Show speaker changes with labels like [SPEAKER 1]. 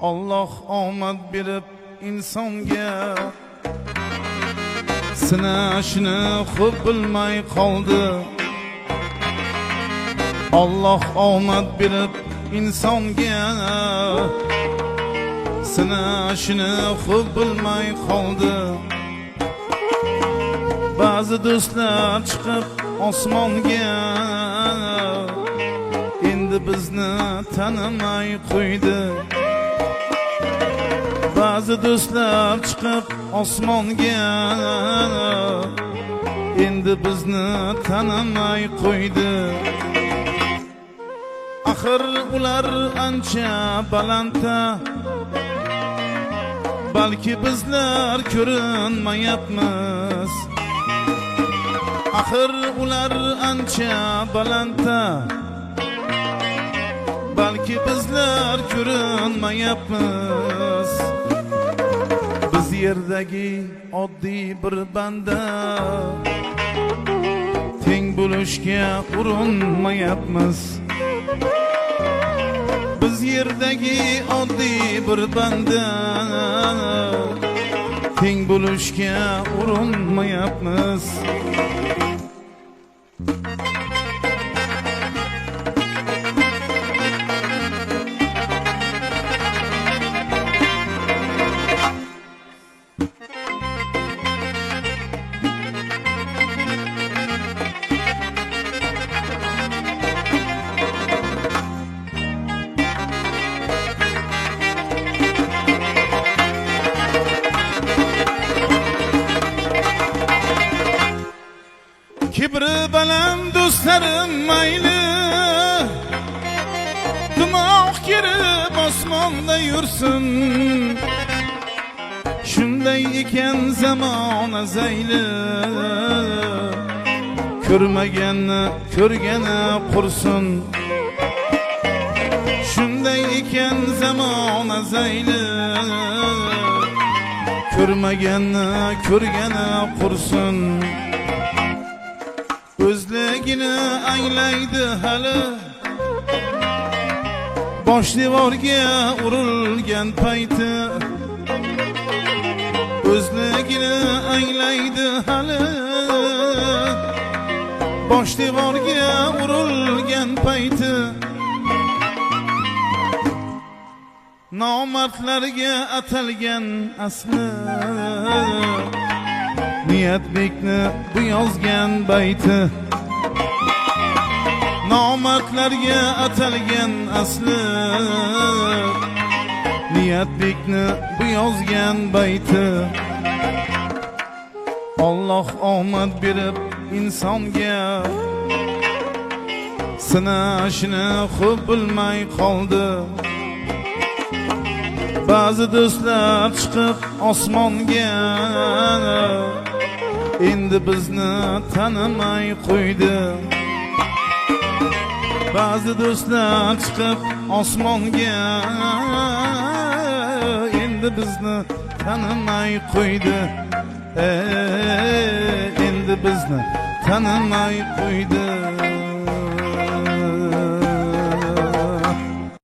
[SPEAKER 1] Allah omad berib insonga sinashni xo'p bilmay qoldi. Allah omad berib insonga sinashni xo'p bilmay qoldi. Ba'zi do'stlar chiqib osmonga endi bizni tanimay qo'ydi. Ba'zi do'stlar chiqib osmonga endi bizni tanimay qo'ydi. Axir ular ancha balandda, balki bizlar ko'rinmayapmiz. Axir ular ancha balandda, balki bizlar ko'rinmayapmiz. Biz yerdagi oddiy bir banda, teng bo'lishga urinmayapmiz. Biz yerdagi oddiy bir banda, teng bo'lishga urinmayapmiz. Kibri baland do'stlarim mayli, dimoq kirib osmonda yursin. Shunday ekan zamona zayli, ko'rmaganni ko'rgani qursin. Shunday ekan zamona zayli, ko'rmaganni ko'rgani qursin. O'zligini anglaydi hali, bosh devorga urilgan payti. O'zligini anglaydi hali, bosh devorga urilgan payti. Nomardlarga atalgan asli, Niyatbekni bu yozgan bayti. Nomardlarga atalgan asli, Niyatbekni bu yozgan bayti. Allah omad berib insonga sinashni xo'p bilmay qoldi. Ba'zi do'stlar chiqib osmonga endi bizni tanimay qo'ydi. Ba'zi do'stlar chiqib osmonga endi bizni tanimay qo'ydi. Endi bizni tanimay qo'ydi.